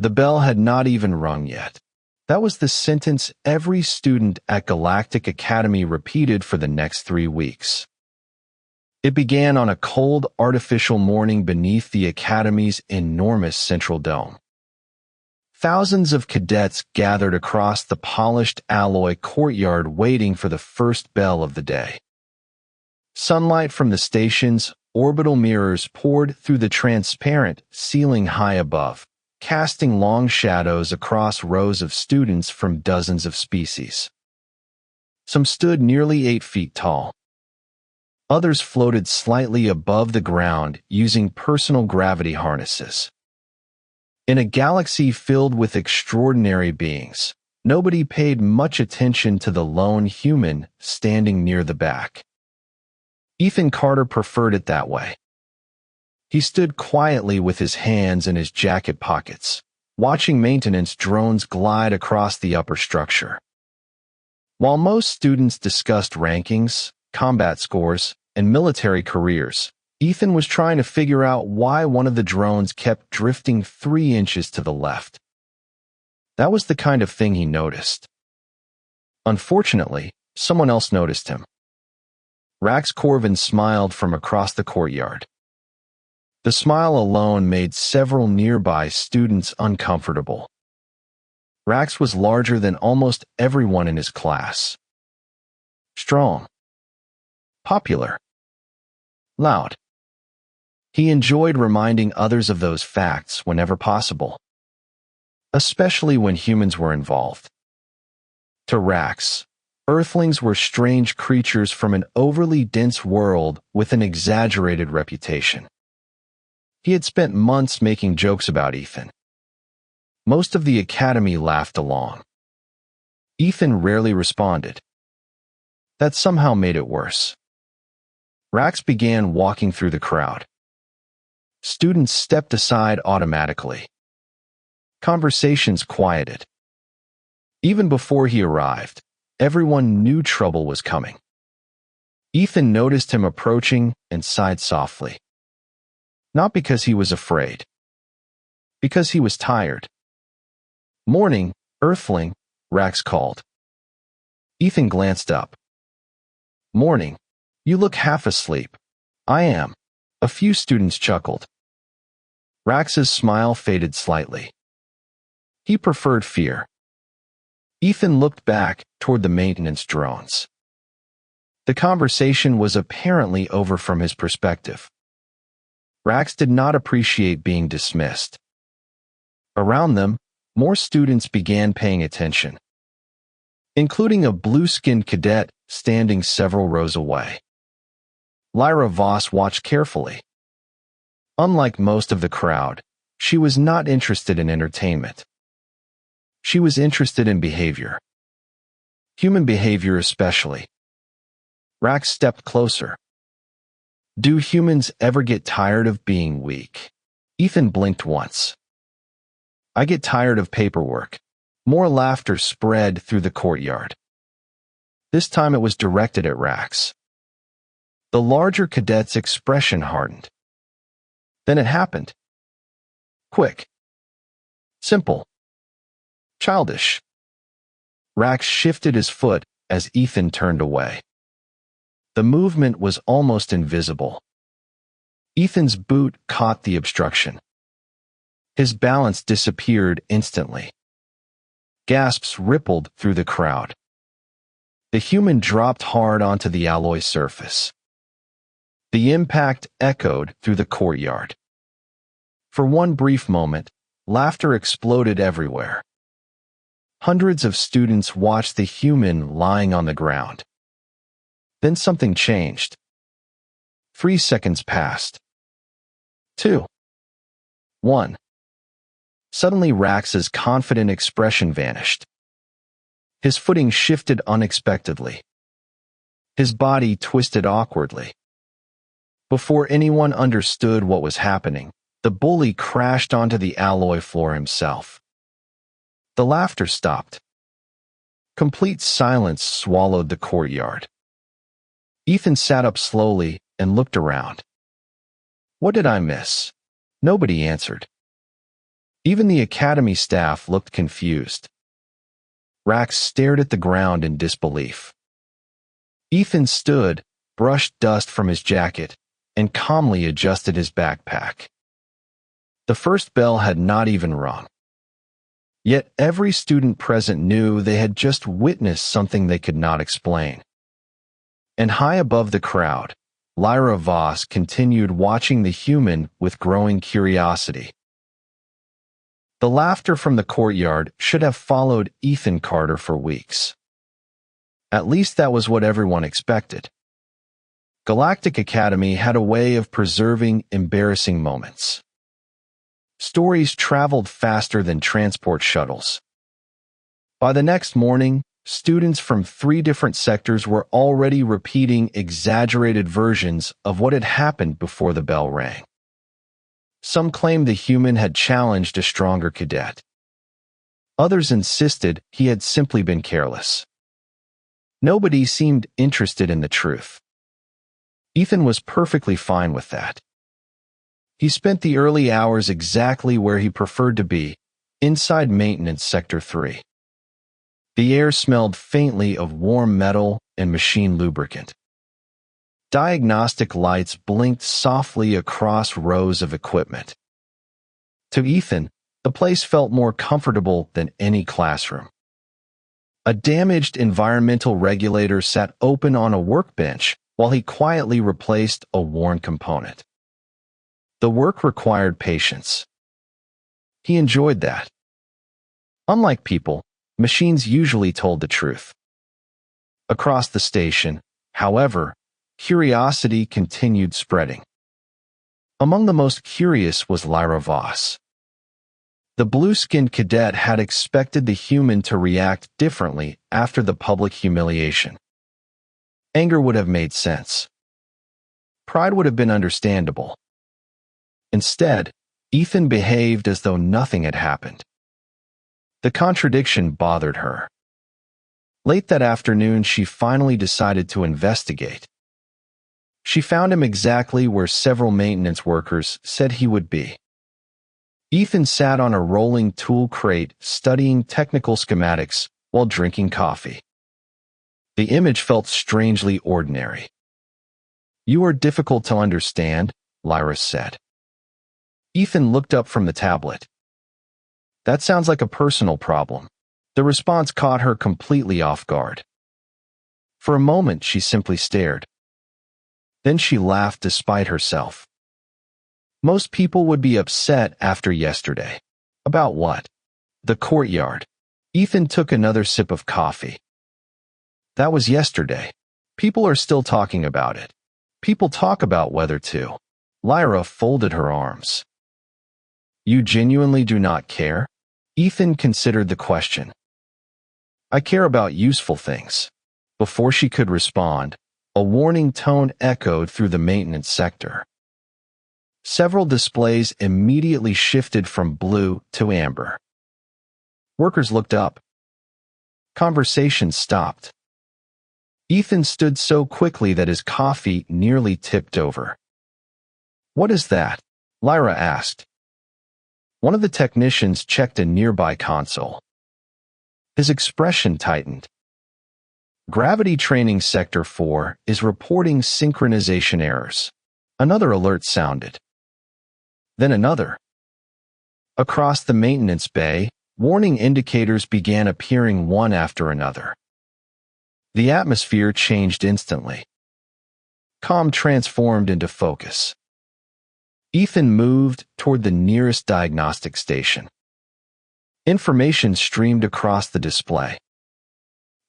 The bell had not even rung yet. That was the sentence every student at Galactic Academy repeated for the next 3 weeks. It began on a cold, artificial morning beneath the Academy's enormous central dome. Thousands of cadets gathered across the polished alloy courtyard waiting for the first bell of the day. Sunlight from the station's orbital mirrors poured through the transparent ceiling high above, casting long shadows across rows of students from dozens of species. Some stood nearly 8 feet tall. Others floated slightly above the ground using personal gravity harnesses. In a galaxy filled with extraordinary beings, nobody paid much attention to the lone human standing near the back. Ethan Carter preferred it that way. He stood quietly with his hands in his jacket pockets, watching maintenance drones glide across the upper structure. While most students discussed rankings, combat scores, and military careers, Ethan was trying to figure out why one of the drones kept drifting 3 inches to the left. That was the kind of thing he noticed. Unfortunately, someone else noticed him. Rax Corvin smiled from across the courtyard. The smile alone made several nearby students uncomfortable. Rax was larger than almost everyone in his class. Strong. Popular. Loud. He enjoyed reminding others of those facts whenever possible, especially when humans were involved. To Rax, Earthlings were strange creatures from an overly dense world with an exaggerated reputation. He had spent months making jokes about Ethan. Most of the Academy laughed along. Ethan rarely responded. That somehow made it worse. Rax began walking through the crowd. Students stepped aside automatically. Conversations quieted. Even before he arrived, everyone knew trouble was coming. Ethan noticed him approaching and sighed softly. Not because he was afraid. Because he was tired. "Morning, Earthling," Rax called. Ethan glanced up. "Morning. You look half asleep." "I am." A few students chuckled. Rax's smile faded slightly. He preferred fear. Ethan looked back toward the maintenance drones. The conversation was apparently over from his perspective. Rax did not appreciate being dismissed. Around them, more students began paying attention, including a blue-skinned cadet standing several rows away. Lyra Voss watched carefully. Unlike most of the crowd, she was not interested in entertainment. She was interested in behavior. Human behavior especially. Rax stepped closer. "Do humans ever get tired of being weak?" Ethan blinked once. "I get tired of paperwork." More laughter spread through the courtyard. This time it was directed at Rax. The larger cadet's expression hardened. Then it happened. Quick. Simple. Childish. Rax shifted his foot as Ethan turned away. The movement was almost invisible. Ethan's boot caught the obstruction. His balance disappeared instantly. Gasps rippled through the crowd. The human dropped hard onto the alloy surface. The impact echoed through the courtyard. For one brief moment, laughter exploded everywhere. Hundreds of students watched the human lying on the ground. Then something changed. 3 seconds passed. 2. 1. Suddenly Rax's confident expression vanished. His footing shifted unexpectedly. His body twisted awkwardly. Before anyone understood what was happening, the bully crashed onto the alloy floor himself. The laughter stopped. Complete silence swallowed the courtyard. Ethan sat up slowly and looked around. What did I miss? Nobody answered. Even the academy staff looked confused. Rax stared at the ground in disbelief. Ethan stood, brushed dust from his jacket, and calmly adjusted his backpack. The first bell had not even rung. Yet every student present knew they had just witnessed something they could not explain. And high above the crowd, Lyra Voss continued watching the human with growing curiosity. The laughter from the courtyard should have followed Ethan Carter for weeks. At least that was what everyone expected. Galactic Academy had a way of preserving embarrassing moments. Stories traveled faster than transport shuttles. By the next morning, students from 3 different sectors were already repeating exaggerated versions of what had happened before the bell rang. Some claimed the human had challenged a stronger cadet. Others insisted he had simply been careless. Nobody seemed interested in the truth. Ethan was perfectly fine with that. He spent the early hours exactly where he preferred to be, inside Maintenance Sector 3. The air smelled faintly of warm metal and machine lubricant. Diagnostic lights blinked softly across rows of equipment. To Ethan, the place felt more comfortable than any classroom. A damaged environmental regulator sat open on a workbench while he quietly replaced a worn component. The work required patience. He enjoyed that. Unlike people, machines usually told the truth. Across the station, however, curiosity continued spreading. Among the most curious was Lyra Voss. The blue-skinned cadet had expected the human to react differently after the public humiliation. Anger would have made sense. Pride would have been understandable. Instead, Ethan behaved as though nothing had happened. The contradiction bothered her. Late that afternoon, she finally decided to investigate. She found him exactly where several maintenance workers said he would be. Ethan sat on a rolling tool crate studying technical schematics while drinking coffee. The image felt strangely ordinary. "You are difficult to understand," Lyra said. Ethan looked up from the tablet. "That sounds like a personal problem." The response caught her completely off guard. For a moment, she simply stared. Then she laughed despite herself. Most people would be upset after yesterday. About what? The courtyard. Ethan took another sip of coffee. That was yesterday. People are still talking about it. People talk about weather too. Lyra folded her arms. "You genuinely do not care?" Ethan considered the question. "I care about useful things." Before she could respond, a warning tone echoed through the maintenance sector. Several displays immediately shifted from blue to amber. Workers looked up. Conversation stopped. Ethan stood so quickly that his coffee nearly tipped over. "What is that?" Lyra asked. One of the technicians checked a nearby console. His expression tightened. "Gravity Training Sector 4 is reporting synchronization errors." Another alert sounded. Then another. Across the maintenance bay, warning indicators began appearing one after another. The atmosphere changed instantly. Calm transformed into focus. Ethan moved toward the nearest diagnostic station. Information streamed across the display.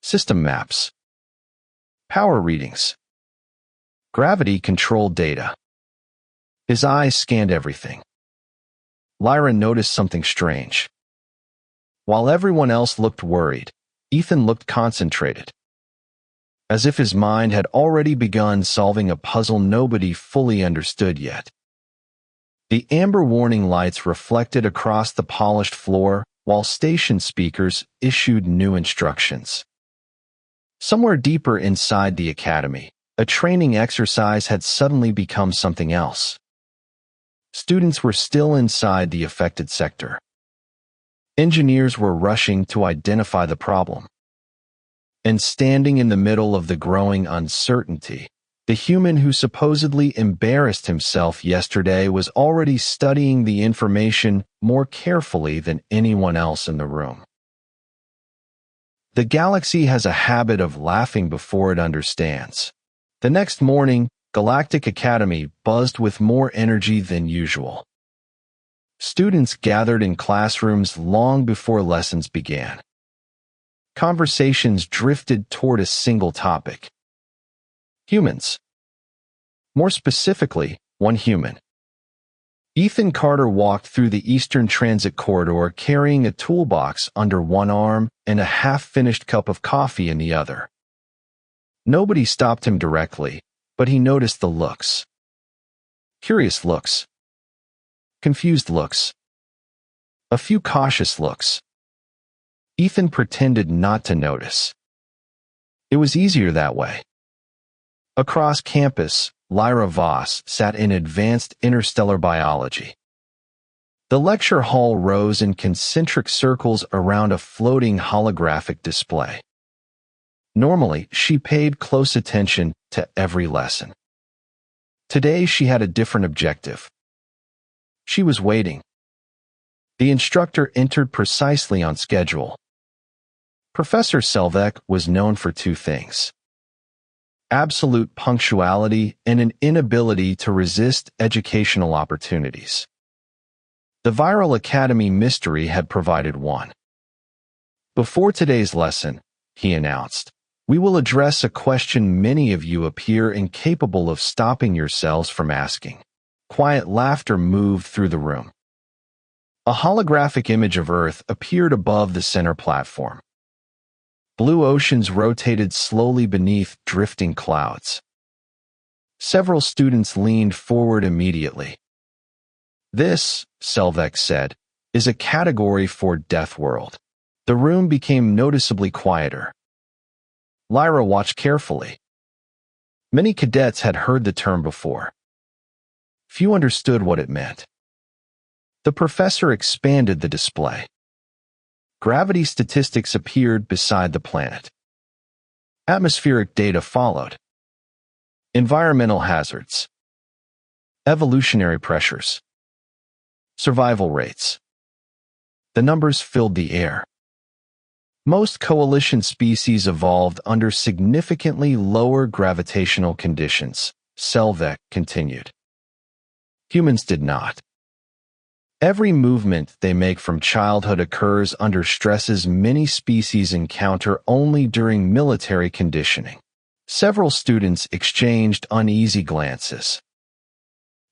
System maps. Power readings. Gravity control data. His eyes scanned everything. Lyra noticed something strange. While everyone else looked worried, Ethan looked concentrated. As if his mind had already begun solving a puzzle nobody fully understood yet. The amber warning lights reflected across the polished floor while station speakers issued new instructions. Somewhere deeper inside the academy, a training exercise had suddenly become something else. Students were still inside the affected sector. Engineers were rushing to identify the problem. And standing in the middle of the growing uncertainty, the human who supposedly embarrassed himself yesterday was already studying the information more carefully than anyone else in the room. The galaxy has a habit of laughing before it understands. The next morning, Galactic Academy buzzed with more energy than usual. Students gathered in classrooms long before lessons began. Conversations drifted toward a single topic. Humans. More specifically, one human. Ethan Carter walked through the Eastern Transit Corridor carrying a toolbox under one arm and a half-finished cup of coffee in the other. Nobody stopped him directly, but he noticed the looks. Curious looks. Confused looks. A few cautious looks. Ethan pretended not to notice. It was easier that way. Across campus, Lyra Voss sat in advanced interstellar biology. The lecture hall rose in concentric circles around a floating holographic display. Normally, she paid close attention to every lesson. Today, she had a different objective. She was waiting. The instructor entered precisely on schedule. Professor Selvek was known for two things: absolute punctuality and an inability to resist educational opportunities. The Viral Academy mystery had provided one. Before today's lesson, he announced, we will address a question many of you appear incapable of stopping yourselves from asking. Quiet laughter moved through the room. A holographic image of Earth appeared above the center platform. Blue oceans rotated slowly beneath drifting clouds. Several students leaned forward immediately. This, Selvek said, is a category for Deathworld. The room became noticeably quieter. Lyra watched carefully. Many cadets had heard the term before. Few understood what it meant. The professor expanded the display. Gravity statistics appeared beside the planet. Atmospheric data followed. Environmental hazards. Evolutionary pressures. Survival rates. The numbers filled the air. Most coalition species evolved under significantly lower gravitational conditions, Selvek continued. Humans did not. Every movement they make from childhood occurs under stresses many species encounter only during military conditioning. Several students exchanged uneasy glances.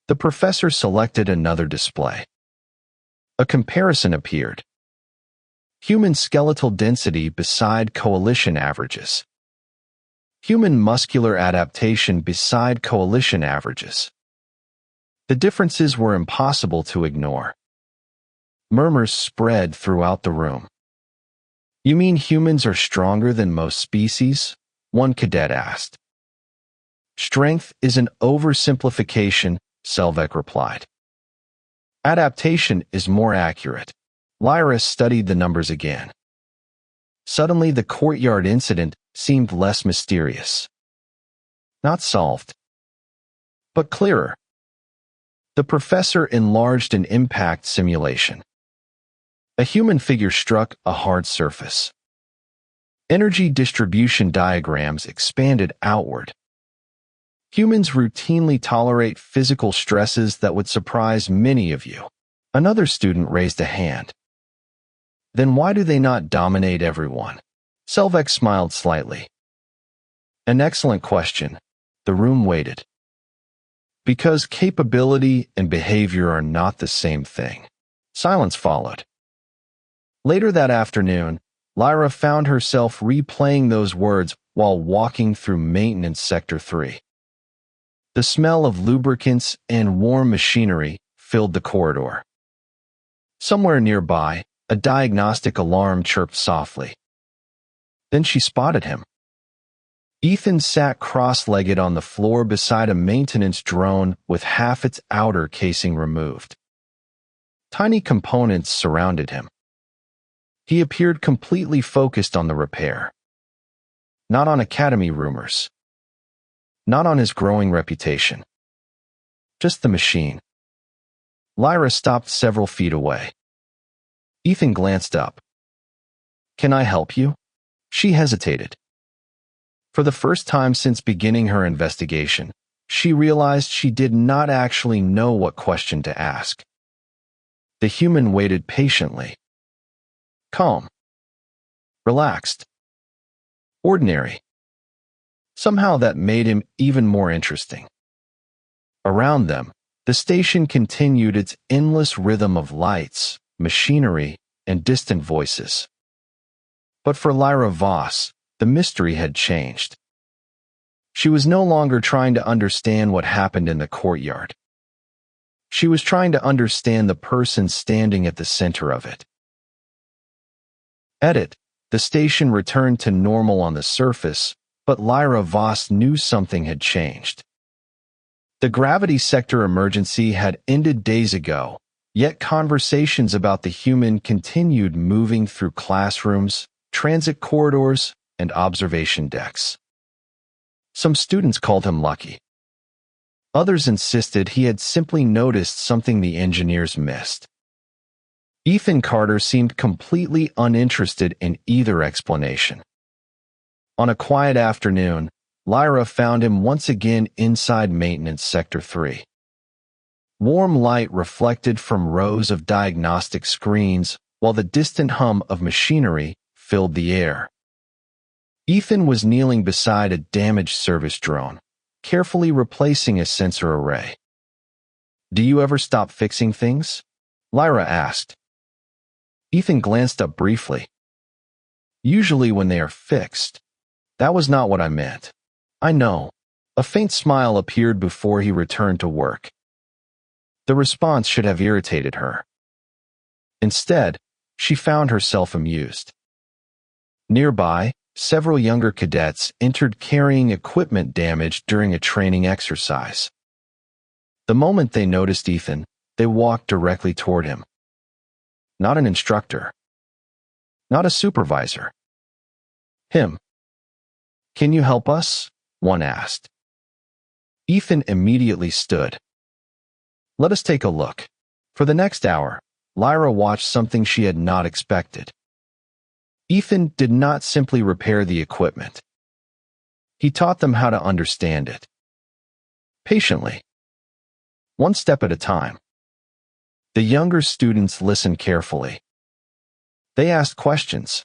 The professor selected another display. A comparison appeared. Human skeletal density beside coalition averages. Human muscular adaptation beside coalition averages. The differences were impossible to ignore. Murmurs spread throughout the room. You mean humans are stronger than most species? One cadet asked. Strength is an oversimplification, Selvek replied. Adaptation is more accurate. Lyra studied the numbers again. Suddenly, the courtyard incident seemed less mysterious. Not solved, but clearer. The professor enlarged an impact simulation. A human figure struck a hard surface. Energy distribution diagrams expanded outward. Humans routinely tolerate physical stresses that would surprise many of you. Another student raised a hand. Then why do they not dominate everyone? Selvek smiled slightly. An excellent question. The room waited. Because capability and behavior are not the same thing. Silence followed. Later that afternoon, Lyra found herself replaying those words while walking through Maintenance Sector 3. The smell of lubricants and warm machinery filled the corridor. Somewhere nearby, a diagnostic alarm chirped softly. Then she spotted him. Ethan sat cross-legged on the floor beside a maintenance drone with half its outer casing removed. Tiny components surrounded him. He appeared completely focused on the repair. Not on Academy rumors. Not on his growing reputation. Just the machine. Lyra stopped several feet away. Ethan glanced up. "Can I help you?" She hesitated. For the first time since beginning her investigation, she realized she did not actually know what question to ask. The human waited patiently. Calm. Relaxed. Ordinary. Somehow that made him even more interesting. Around them, the station continued its endless rhythm of lights, machinery, and distant voices. But for Lyra Voss, the mystery had changed. She was no longer trying to understand what happened in the courtyard. She was trying to understand the person standing at the center of it. Edit. The station returned to normal on the surface, but Lyra Voss knew something had changed. The gravity sector emergency had ended days ago, yet conversations about the human continued moving through classrooms, transit corridors, and observation decks. Some students called him lucky. Others insisted he had simply noticed something the engineers missed. Ethan Carter seemed completely uninterested in either explanation. On a quiet afternoon, Lyra found him once again inside Maintenance Sector 3. Warm light reflected from rows of diagnostic screens, while the distant hum of machinery filled the air. Ethan was kneeling beside a damaged service drone, carefully replacing a sensor array. "Do you ever stop fixing things?" Lyra asked. Ethan glanced up briefly. "Usually when they are fixed." "That was not what I meant." "I know." A faint smile appeared before he returned to work. The response should have irritated her. Instead, she found herself amused. Nearby, several younger cadets entered carrying equipment damaged during a training exercise. The moment they noticed Ethan, they walked directly toward him. Not an instructor. Not a supervisor. Him. "Can you help us?" one asked. Ethan immediately stood. "Let us take a look." For the next hour, Lyra watched something she had not expected. Ethan did not simply repair the equipment. He taught them how to understand it. Patiently. One step at a time. The younger students listened carefully. They asked questions.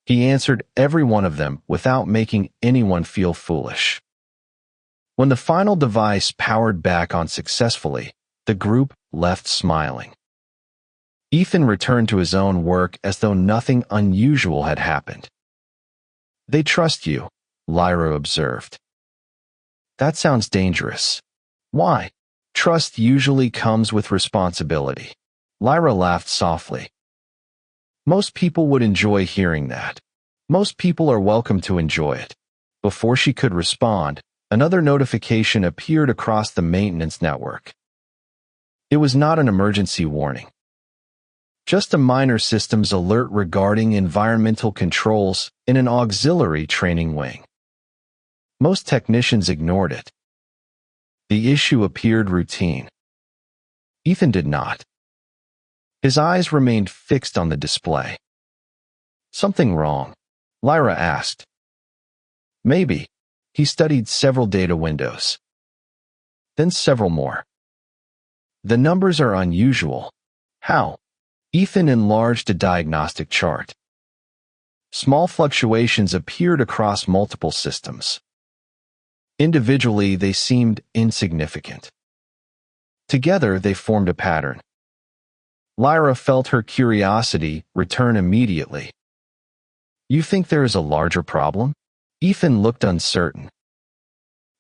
He answered every one of them without making anyone feel foolish. When the final device powered back on successfully, the group left smiling. Ethan returned to his own work as though nothing unusual had happened. "They trust you," Lyra observed. "That sounds dangerous." "Why?" "Trust usually comes with responsibility." Lyra laughed softly. "Most people would enjoy hearing that. Most people are welcome to enjoy it." Before she could respond, another notification appeared across the maintenance network. It was not an emergency warning. Just a minor systems alert regarding environmental controls in an auxiliary training wing. Most technicians ignored it. The issue appeared routine. Ethan did not. His eyes remained fixed on the display. "Something wrong?" Lyra asked. "Maybe." He studied several data windows. Then several more. "The numbers are unusual." "How?" Ethan enlarged a diagnostic chart. Small fluctuations appeared across multiple systems. Individually, they seemed insignificant. Together, they formed a pattern. Lyra felt her curiosity return immediately. "You think there is a larger problem?" Ethan looked uncertain.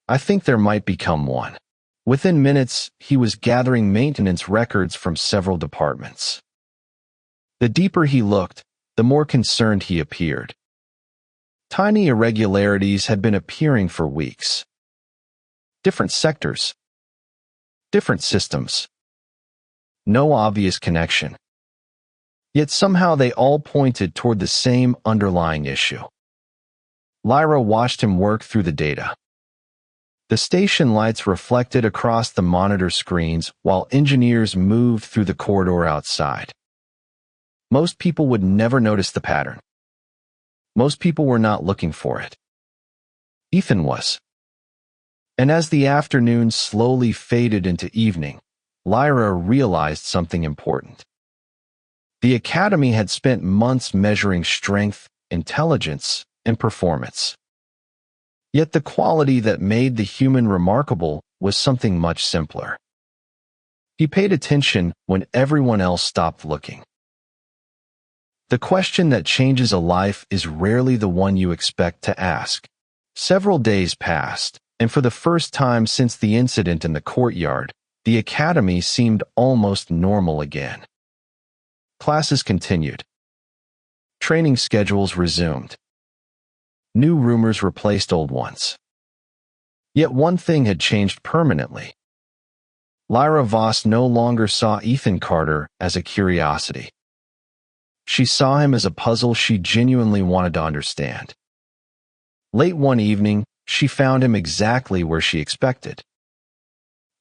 "I think there might become one." Within minutes, he was gathering maintenance records from several departments. The deeper he looked, the more concerned he appeared. Tiny irregularities had been appearing for weeks. Different sectors. Different systems. No obvious connection. Yet somehow they all pointed toward the same underlying issue. Lyra watched him work through the data. The station lights reflected across the monitor screens while engineers moved through the corridor outside. Most people would never notice the pattern. Most people were not looking for it. Ethan was. And as the afternoon slowly faded into evening, Lyra realized something important. The Academy had spent months measuring strength, intelligence, and performance. Yet the quality that made the human remarkable was something much simpler. He paid attention when everyone else stopped looking. The question that changes a life is rarely the one you expect to ask. Several days passed, and for the first time since the incident in the courtyard, the Academy seemed almost normal again. Classes continued. Training schedules resumed. New rumors replaced old ones. Yet one thing had changed permanently. Lyra Voss no longer saw Ethan Carter as a curiosity. She saw him as a puzzle she genuinely wanted to understand. Late one evening, she found him exactly where she expected.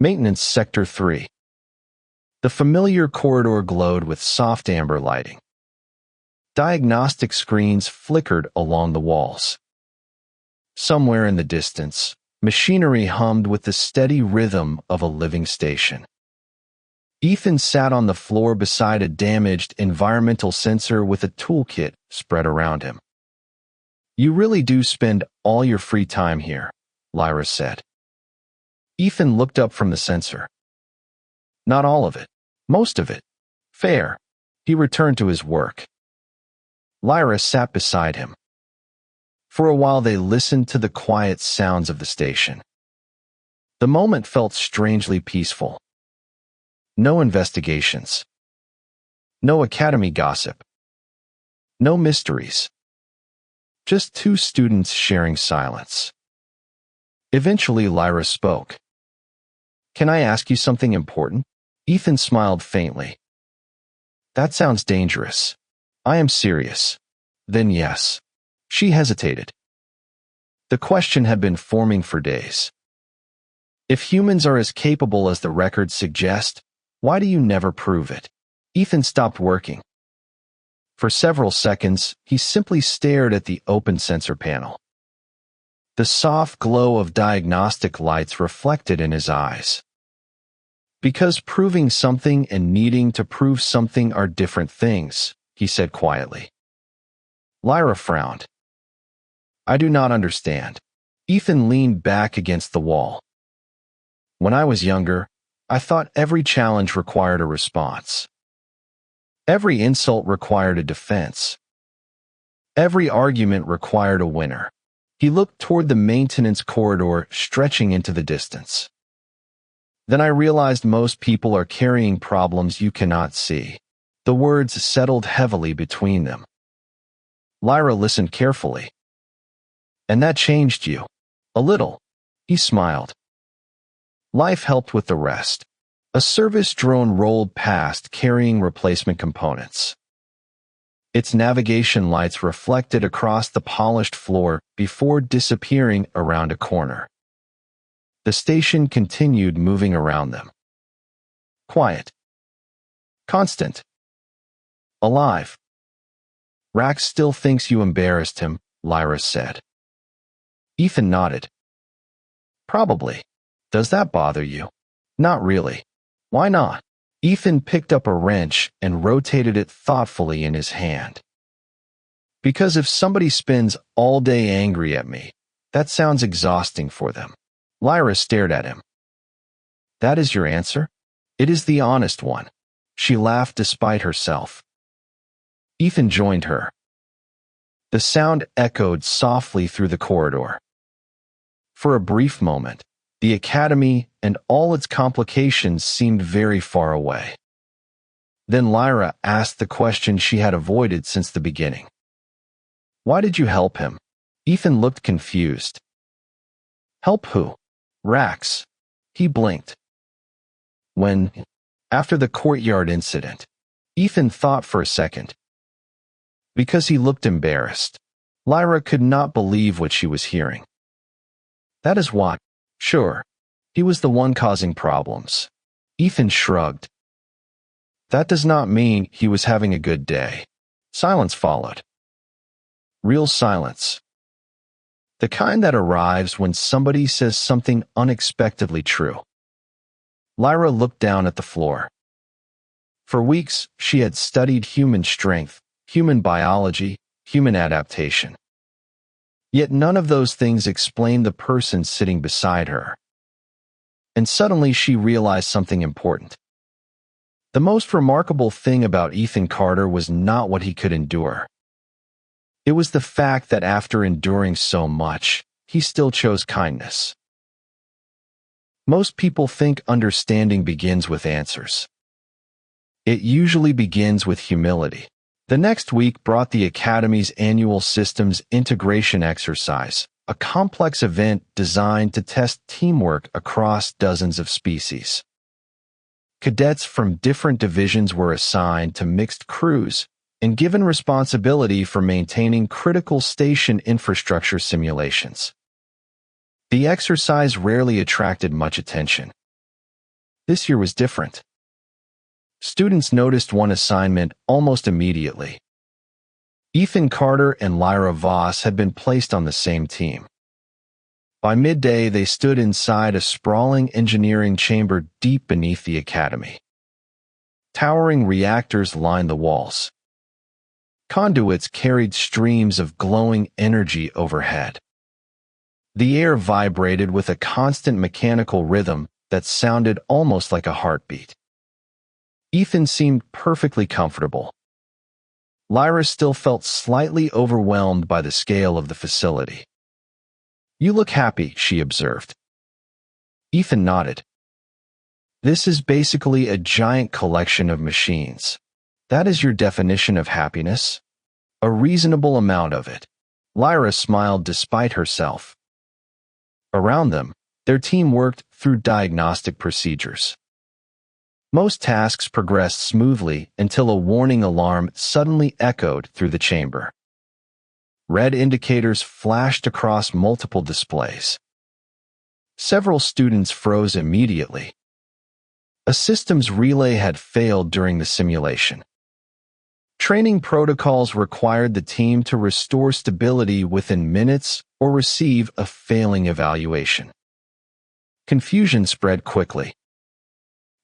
Maintenance Sector 3. The familiar corridor glowed with soft amber lighting. Diagnostic screens flickered along the walls. Somewhere in the distance, machinery hummed with the steady rhythm of a living station. Ethan sat on the floor beside a damaged environmental sensor with a toolkit spread around him. "You really do spend all your free time here," Lyra said. Ethan looked up from the sensor. "Not all of it. Most of it. Fair." He returned to his work. Lyra sat beside him. For a while they listened to the quiet sounds of the station. The moment felt strangely peaceful. No investigations. No Academy gossip. No mysteries. Just two students sharing silence. Eventually Lyra spoke. "Can I ask you something important?" Ethan smiled faintly. "That sounds dangerous." "I am serious." "Then yes." She hesitated. The question had been forming for days. If humans are as capable as the records suggest, why do you never prove it? Ethan stopped working. For several seconds, he simply stared at the open sensor panel. The soft glow of diagnostic lights reflected in his eyes. "Because proving something and needing to prove something are different things," he said quietly. Lyra frowned. "I do not understand." Ethan leaned back against the wall. "When I was younger, I thought every challenge required a response. Every insult required a defense. Every argument required a winner." He looked toward the maintenance corridor stretching into the distance. "Then I realized most people are carrying problems you cannot see." The words settled heavily between them. Lyra listened carefully. "And that changed you?" "A little." He smiled. Life helped with the rest. A service drone rolled past carrying replacement components. Its navigation lights reflected across the polished floor before disappearing around a corner. The station continued moving around them. Quiet. Constant. Alive. "Rax still thinks you embarrassed him," Lyra said. Ethan nodded. "Probably. Does that bother you?" "Not really." "Why not?" Ethan picked up a wrench and rotated it thoughtfully in his hand. "Because if somebody spends all day angry at me, that sounds exhausting for them." Lyra stared at him. "That is your answer?" "It is the honest one." She laughed despite herself. Ethan joined her. The sound echoed softly through the corridor. For a brief moment, the Academy and all its complications seemed very far away. Then Lyra asked the question she had avoided since the beginning. "Why did you help him?" Ethan looked confused. "Help who?" "Rax." He blinked. After the courtyard incident, Ethan thought for a second. Because he looked embarrassed. Lyra could not believe what she was hearing. That is what. Sure. He was the one causing problems. Ethan shrugged. That does not mean he was having a good day. Silence followed. Real silence. The kind that arrives when somebody says something unexpectedly true. Lyra looked down at the floor. For weeks, she had studied human strength, human biology, human adaptation. Yet none of those things explained the person sitting beside her. And suddenly she realized something important. The most remarkable thing about Ethan Carter was not what he could endure. It was the fact that after enduring so much, he still chose kindness. Most people think understanding begins with answers. It usually begins with humility. The next week brought the Academy's annual systems integration exercise, a complex event designed to test teamwork across dozens of species. Cadets from different divisions were assigned to mixed crews and given responsibility for maintaining critical station infrastructure simulations. The exercise rarely attracted much attention. This year was different. Students noticed one assignment almost immediately. Ethan Carter and Lyra Voss had been placed on the same team. By midday, they stood inside a sprawling engineering chamber deep beneath the Academy. Towering reactors lined the walls. Conduits carried streams of glowing energy overhead. The air vibrated with a constant mechanical rhythm that sounded almost like a heartbeat. Ethan seemed perfectly comfortable. Lyra still felt slightly overwhelmed by the scale of the facility. You look happy, she observed. Ethan nodded. This is basically a giant collection of machines. That is your definition of happiness? A reasonable amount of it. Lyra smiled despite herself. Around them, their team worked through diagnostic procedures. Most tasks progressed smoothly until a warning alarm suddenly echoed through the chamber. Red indicators flashed across multiple displays. Several students froze immediately. A systems relay had failed during the simulation. Training protocols required the team to restore stability within minutes or receive a failing evaluation. Confusion spread quickly.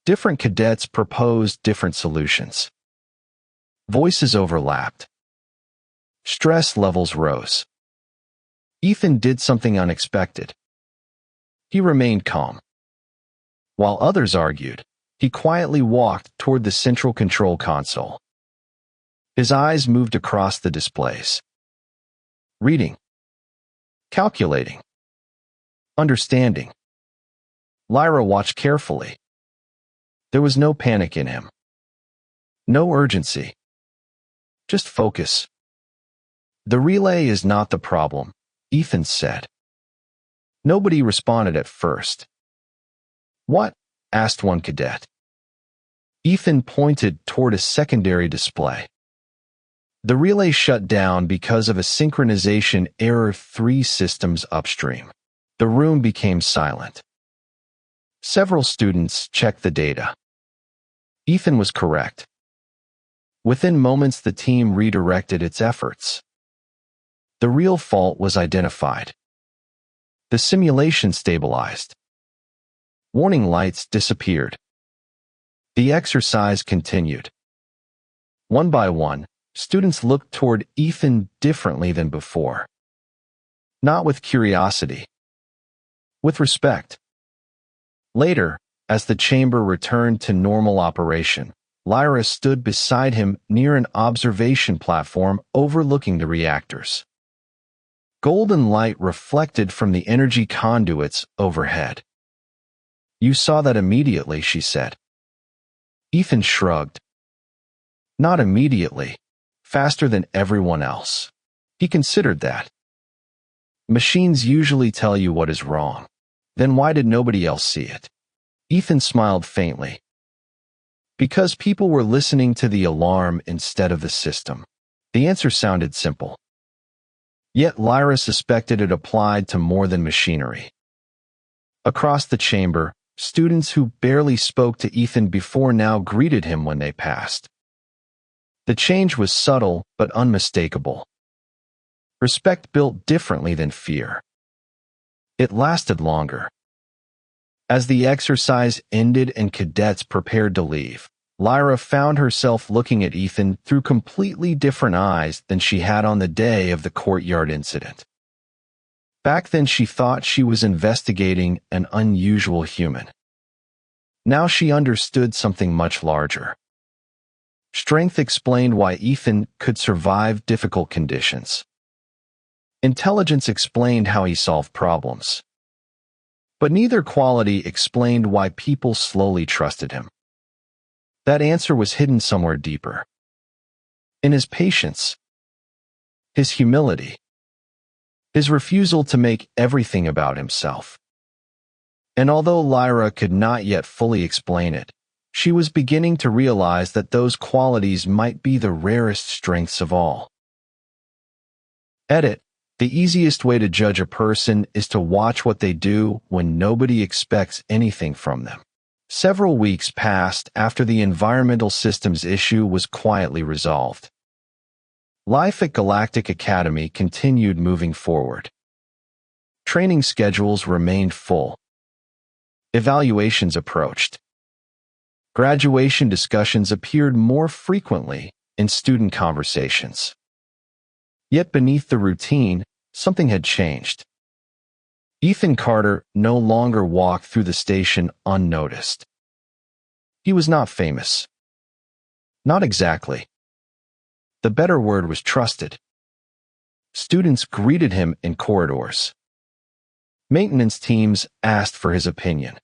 Different cadets proposed different solutions. Voices overlapped. Stress levels rose. Ethan did something unexpected. He remained calm. While others argued, he quietly walked toward the central control console. His eyes moved across the displays. Reading. Calculating. Understanding. Lyra watched carefully. There was no panic in him. No urgency. Just focus. The relay is not the problem, Ethan said. Nobody responded at first. What? Asked one cadet. Ethan pointed toward a secondary display. The relay shut down because of a synchronization error 3 systems upstream. The room became silent. Several students checked the data. Ethan was correct. Within moments, the team redirected its efforts. The real fault was identified. The simulation stabilized. Warning lights disappeared. The exercise continued. One by one, students looked toward Ethan differently than before. Not with curiosity. With respect. Later, as the chamber returned to normal operation, Lyra stood beside him near an observation platform overlooking the reactors. Golden light reflected from the energy conduits overhead. You saw that immediately, she said. Ethan shrugged. Not immediately. Faster than everyone else. He considered that. Machines usually tell you what is wrong. Then why did nobody else see it? Ethan smiled faintly. Because people were listening to the alarm instead of the system. The answer sounded simple. Yet Lyra suspected it applied to more than machinery. Across the chamber, students who barely spoke to Ethan before now greeted him when they passed. The change was subtle but unmistakable. Respect built differently than fear. It lasted longer. As the exercise ended and cadets prepared to leave, Lyra found herself looking at Ethan through completely different eyes than she had on the day of the courtyard incident. Back then she thought she was investigating an unusual human. Now she understood something much larger. Strength explained why Ethan could survive difficult conditions. Intelligence explained how he solved problems. But neither quality explained why people slowly trusted him. That answer was hidden somewhere deeper. In his patience, his humility, his refusal to make everything about himself. And although Lyra could not yet fully explain it, she was beginning to realize that those qualities might be the rarest strengths of all. Edit: the easiest way to judge a person is to watch what they do when nobody expects anything from them. Several weeks passed after the environmental systems issue was quietly resolved. Life at Galactic Academy continued moving forward. Training schedules remained full. Evaluations approached. Graduation discussions appeared more frequently in student conversations. Yet beneath the routine, something had changed. Ethan Carter no longer walked through the station unnoticed. He was not famous. Not exactly. The better word was trusted. Students greeted him in corridors. Maintenance teams asked for his opinion.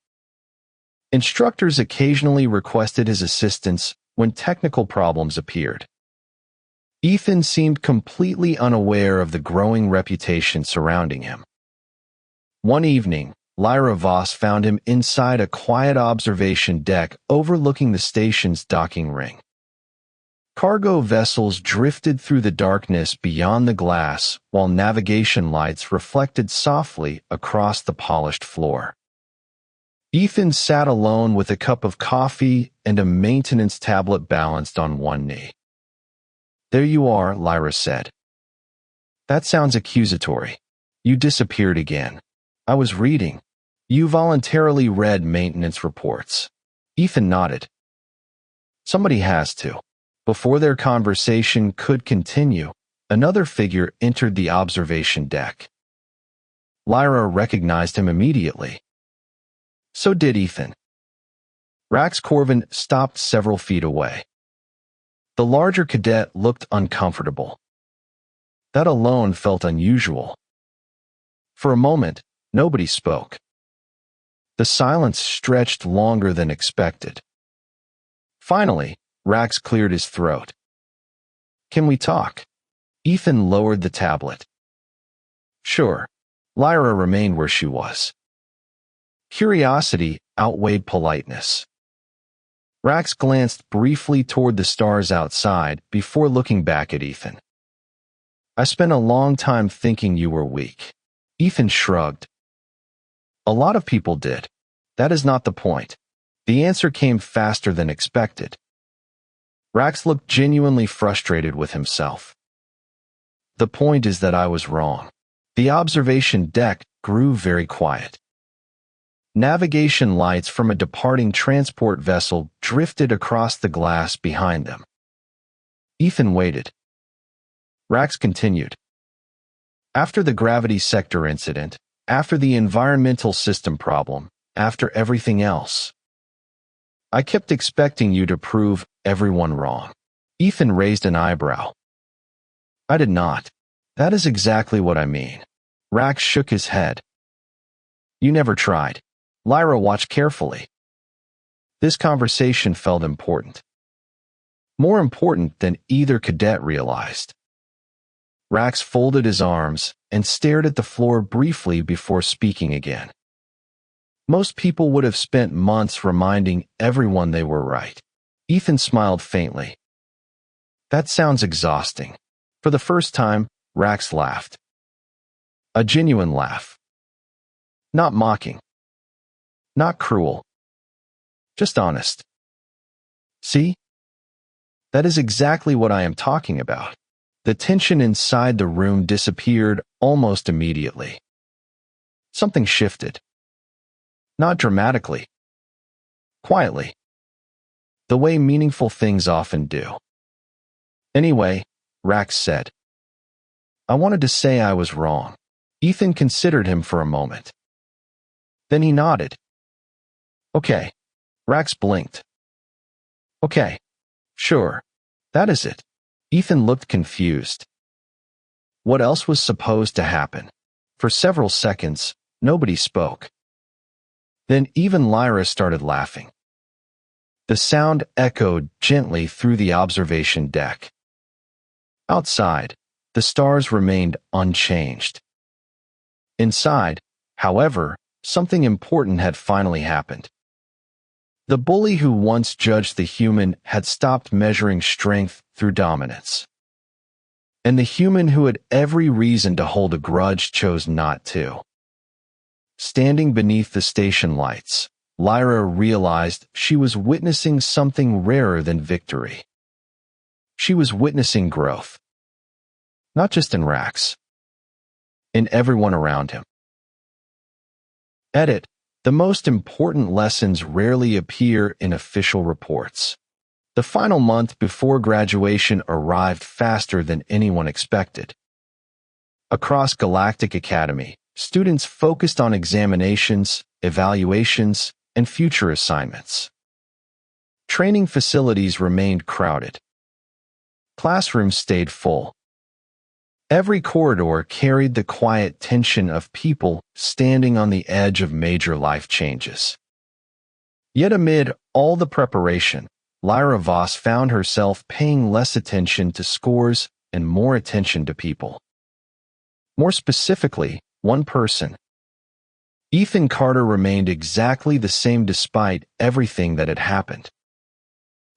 Instructors occasionally requested his assistance when technical problems appeared. Ethan seemed completely unaware of the growing reputation surrounding him. One evening, Lyra Voss found him inside a quiet observation deck overlooking the station's docking ring. Cargo vessels drifted through the darkness beyond the glass while navigation lights reflected softly across the polished floor. Ethan sat alone with a cup of coffee and a maintenance tablet balanced on one knee. "There you are," Lyra said. "That sounds accusatory. You disappeared again." "I was reading." "You voluntarily read maintenance reports." Ethan nodded. "Somebody has to." Before their conversation could continue, another figure entered the observation deck. Lyra recognized him immediately. So did Ethan. Rax Corvin stopped several feet away. The larger cadet looked uncomfortable. That alone felt unusual. For a moment, nobody spoke. The silence stretched longer than expected. Finally, Rax cleared his throat. "Can we talk?" Ethan lowered the tablet. "Sure." Lyra remained where she was. Curiosity outweighed politeness. Rax glanced briefly toward the stars outside before looking back at Ethan. "I spent a long time thinking you were weak." Ethan shrugged. "A lot of people did. That is not the point." The answer came faster than expected. Rax looked genuinely frustrated with himself. "The point is that I was wrong." The observation deck grew very quiet. Navigation lights from a departing transport vessel drifted across the glass behind them. Ethan waited. Rax continued. "After the gravity sector incident, after the environmental system problem, after everything else, I kept expecting you to prove everyone wrong." Ethan raised an eyebrow. "I did not. That is exactly what I mean." Rax shook his head. "You never tried." Lyra watched carefully. This conversation felt important. More important than either cadet realized. Rax folded his arms and stared at the floor briefly before speaking again. Most people would have spent months reminding everyone they were right. Ethan smiled faintly. That sounds exhausting. For the first time, Rax laughed. A genuine laugh. Not mocking. Not cruel. Just honest. See? That is exactly what I am talking about. The tension inside the room disappeared almost immediately. Something shifted. Not dramatically. Quietly. The way meaningful things often do. Anyway, Rax said. I wanted to say I was wrong. Ethan considered him for a moment. Then he nodded. Okay. Rax blinked. Okay. Sure. That is it. Ethan looked confused. What else was supposed to happen? For several seconds, nobody spoke. Then even Lyra started laughing. The sound echoed gently through the observation deck. Outside, the stars remained unchanged. Inside, however, something important had finally happened. The bully who once judged the human had stopped measuring strength through dominance. And the human who had every reason to hold a grudge chose not to. Standing beneath the station lights, Lyra realized she was witnessing something rarer than victory. She was witnessing growth. Not just in Rax. In everyone around him. Edit. The most important lessons rarely appear in official reports. The final month before graduation arrived faster than anyone expected. Across Galactic Academy, students focused on examinations, evaluations, and future assignments. Training facilities remained crowded. Classrooms stayed full. Every corridor carried the quiet tension of people standing on the edge of major life changes. Yet amid all the preparation, Lyra Voss found herself paying less attention to scores and more attention to people. More specifically, one person. Ethan Carter remained exactly the same despite everything that had happened.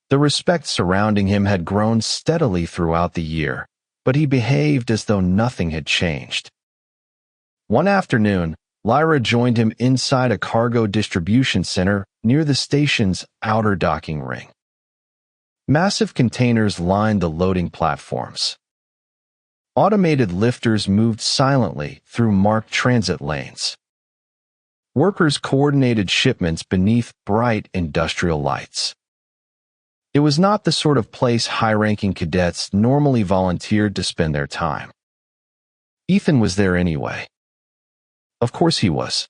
The respect surrounding him had grown steadily throughout the year, but he behaved as though nothing had changed. One afternoon, Lyra joined him inside a cargo distribution center near the station's outer docking ring. Massive containers lined the loading platforms. Automated lifters moved silently through marked transit lanes. Workers coordinated shipments beneath bright industrial lights. It was not the sort of place high-ranking cadets normally volunteered to spend their time. Ethan was there anyway. Of course he was.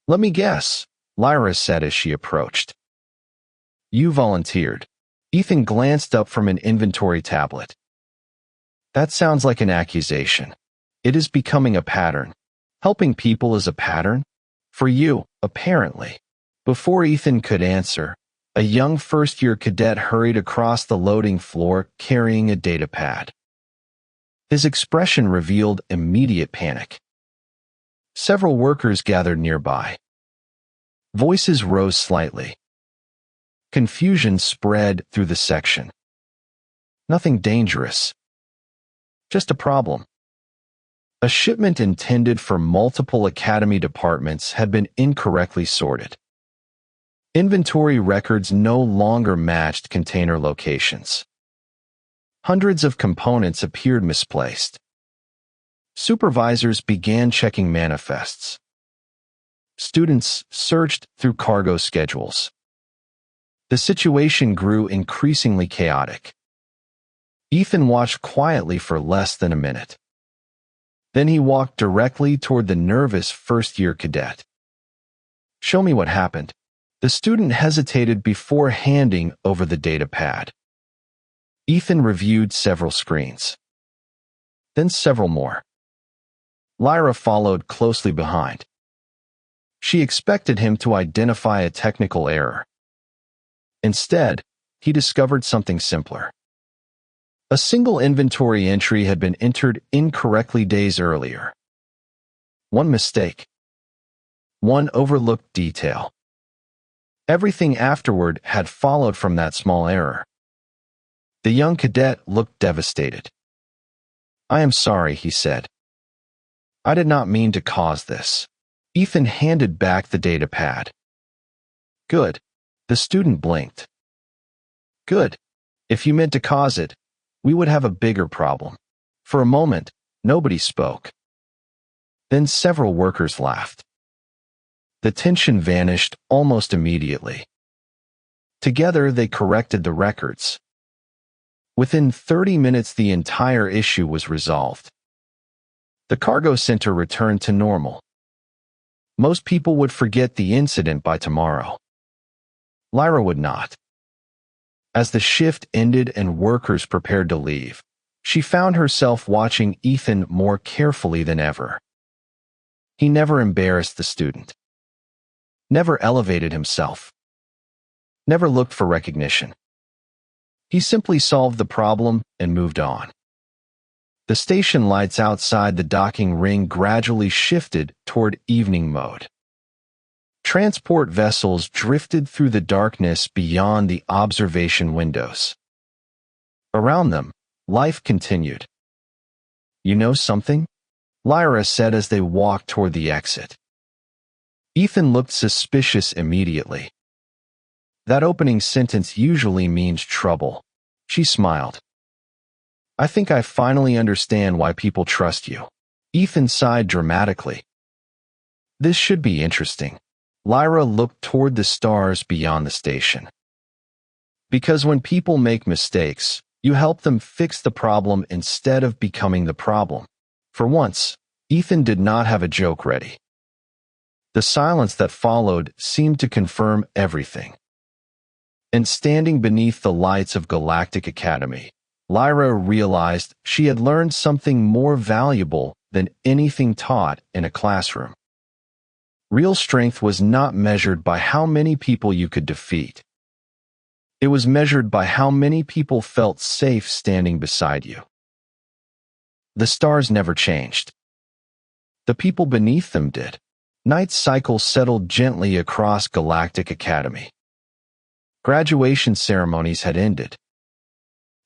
Let me guess, Lyra said as she approached. You volunteered. Ethan glanced up from an inventory tablet. That sounds like an accusation. It is becoming a pattern. Helping people is a pattern? For you, apparently. Before Ethan could answer, a young first-year cadet hurried across the loading floor carrying a data pad. His expression revealed immediate panic. Several workers gathered nearby. Voices rose slightly. Confusion spread through the section. Nothing dangerous. Just a problem. A shipment intended for multiple academy departments had been incorrectly sorted. Inventory records no longer matched container locations. Hundreds of components appeared misplaced. Supervisors began checking manifests. Students searched through cargo schedules. The situation grew increasingly chaotic. Ethan watched quietly for less than a minute. Then he walked directly toward the nervous first-year cadet. Show me what happened. The student hesitated before handing over the data pad. Ethan reviewed several screens. Then several more. Lyra followed closely behind. She expected him to identify a technical error. Instead, he discovered something simpler. A single inventory entry had been entered incorrectly days earlier. One mistake. One overlooked detail. Everything afterward had followed from that small error. The young cadet looked devastated. "I am sorry," he said. "I did not mean to cause this." Ethan handed back the data pad. "Good." The student blinked. "Good. If you meant to cause it, we would have a bigger problem." For a moment, nobody spoke. Then several workers laughed. The tension vanished almost immediately. Together, they corrected the records. Within 30 minutes, the entire issue was resolved. The cargo center returned to normal. Most people would forget the incident by tomorrow. Lyra would not. As the shift ended and workers prepared to leave, she found herself watching Ethan more carefully than ever. He never embarrassed the student. Never elevated himself. Never looked for recognition. He simply solved the problem and moved on. The station lights outside the docking ring gradually shifted toward evening mode. Transport vessels drifted through the darkness beyond the observation windows. Around them, life continued. "You know something?" Lyra said as they walked toward the exit. Ethan looked suspicious immediately. "That opening sentence usually means trouble." She smiled. "I think I finally understand why people trust you." Ethan sighed dramatically. "This should be interesting." Lyra looked toward the stars beyond the station. "Because when people make mistakes, you help them fix the problem instead of becoming the problem." For once, Ethan did not have a joke ready. The silence that followed seemed to confirm everything. And standing beneath the lights of Galactic Academy, Lyra realized she had learned something more valuable than anything taught in a classroom. Real strength was not measured by how many people you could defeat. It was measured by how many people felt safe standing beside you. The stars never changed. The people beneath them did. Night cycles settled gently across Galactic Academy. Graduation ceremonies had ended.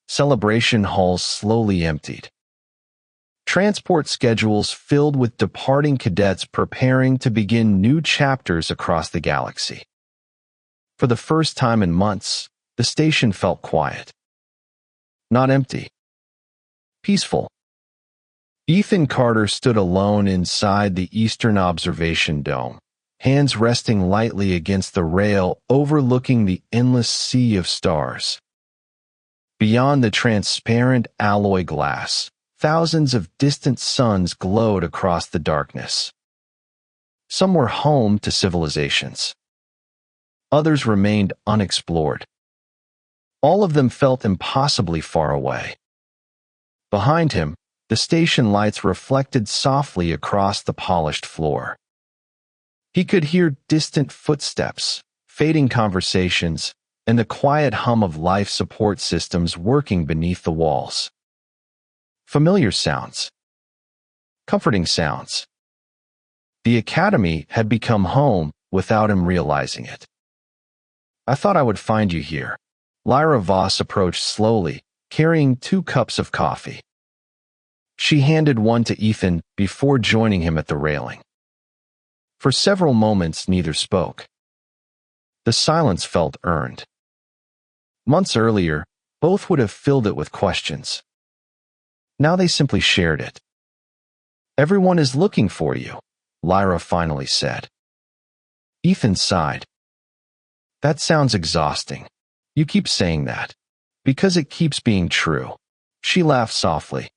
Celebration halls slowly emptied. Transport schedules filled with departing cadets preparing to begin new chapters across the galaxy. For the first time in months, the station felt quiet. Not empty. Peaceful. Ethan Carter stood alone inside the Eastern Observation Dome, hands resting lightly against the rail overlooking the endless sea of stars. Beyond the transparent alloy glass, thousands of distant suns glowed across the darkness. Some were home to civilizations. Others remained unexplored. All of them felt impossibly far away. Behind him, the station lights reflected softly across the polished floor. He could hear distant footsteps, fading conversations, and the quiet hum of life support systems working beneath the walls. Familiar sounds. Comforting sounds. The academy had become home without him realizing it. "I thought I would find you here." Lyra Voss approached slowly, carrying 2 cups of coffee. She handed one to Ethan before joining him at the railing. For several moments, neither spoke. The silence felt earned. Months earlier, both would have filled it with questions. Now they simply shared it. "Everyone is looking for you," Lyra finally said. Ethan sighed. "That sounds exhausting. You keep saying that." "Because it keeps being true." She laughed softly.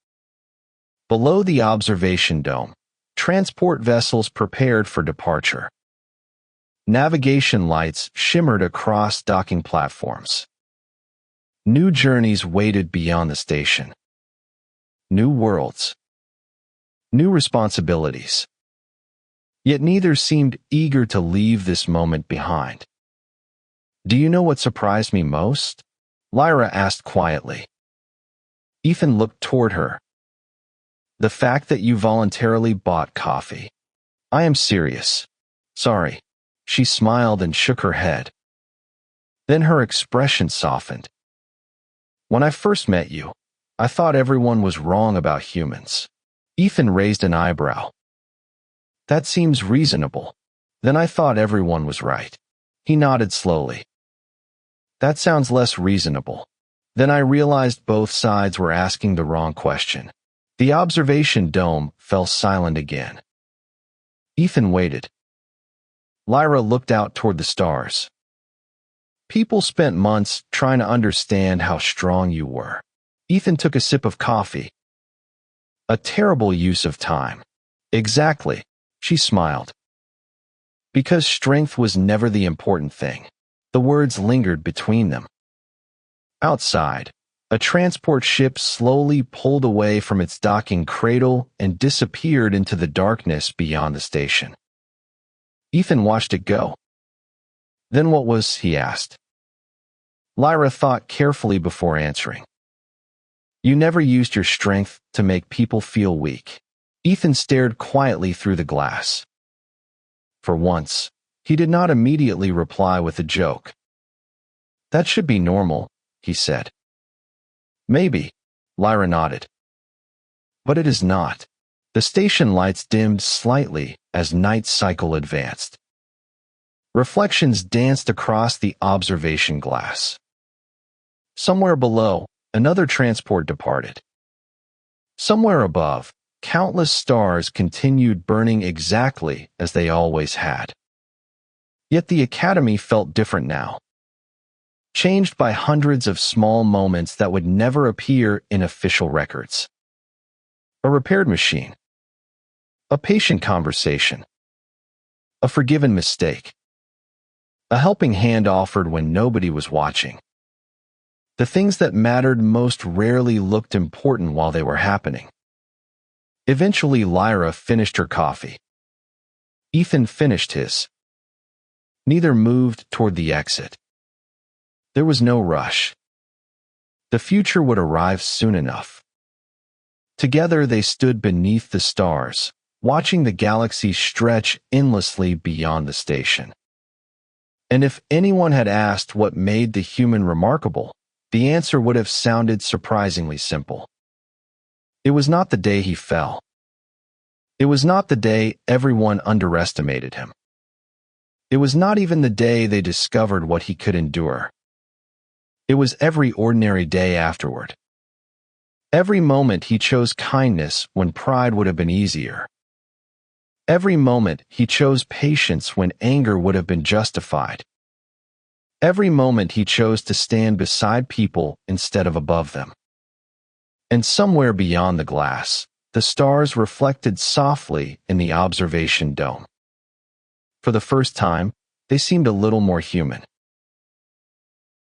Below the observation dome, transport vessels prepared for departure. Navigation lights shimmered across docking platforms. New journeys waited beyond the station. New worlds. New responsibilities. Yet neither seemed eager to leave this moment behind. "Do you know what surprised me most?" Lyra asked quietly. Ethan looked toward her. "The fact that you voluntarily bought coffee." "I am serious." "Sorry." She smiled and shook her head. Then her expression softened. When I first met you, I thought everyone was wrong about humans. Ethan raised an eyebrow. That seems reasonable. Then I thought everyone was right. He nodded slowly. That sounds less reasonable. Then I realized both sides were asking the wrong question. The observation dome fell silent again. Ethan waited. Lyra looked out toward the stars. People spent months trying to understand how strong you were. Ethan took a sip of coffee. A terrible use of time. Exactly, she smiled. Because strength was never the important thing. The words lingered between them. Outside, a transport ship slowly pulled away from its docking cradle and disappeared into the darkness beyond the station. Ethan watched it go. Then what was, he asked. Lyra thought carefully before answering. You never used your strength to make people feel weak. Ethan stared quietly through the glass. For once, he did not immediately reply with a joke. That should be normal, he said. Maybe, Lyra nodded. But it is not. The station lights dimmed slightly as night cycle advanced. Reflections danced across the observation glass. Somewhere below, another transport departed. Somewhere above, countless stars continued burning exactly as they always had. Yet the Academy felt different now. Changed by hundreds of small moments that would never appear in official records. A repaired machine. A patient conversation. A forgiven mistake. A helping hand offered when nobody was watching. The things that mattered most rarely looked important while they were happening. Eventually, Lyra finished her coffee. Ethan finished his. Neither moved toward the exit. There was no rush. The future would arrive soon enough. Together they stood beneath the stars, watching the galaxy stretch endlessly beyond the station. And if anyone had asked what made the human remarkable, the answer would have sounded surprisingly simple. It was not the day he fell. It was not the day everyone underestimated him. It was not even the day they discovered what he could endure. It was every ordinary day afterward. Every moment he chose kindness when pride would have been easier. Every moment he chose patience when anger would have been justified. Every moment he chose to stand beside people instead of above them. And somewhere beyond the glass, the stars reflected softly in the observation dome. For the first time, they seemed a little more human.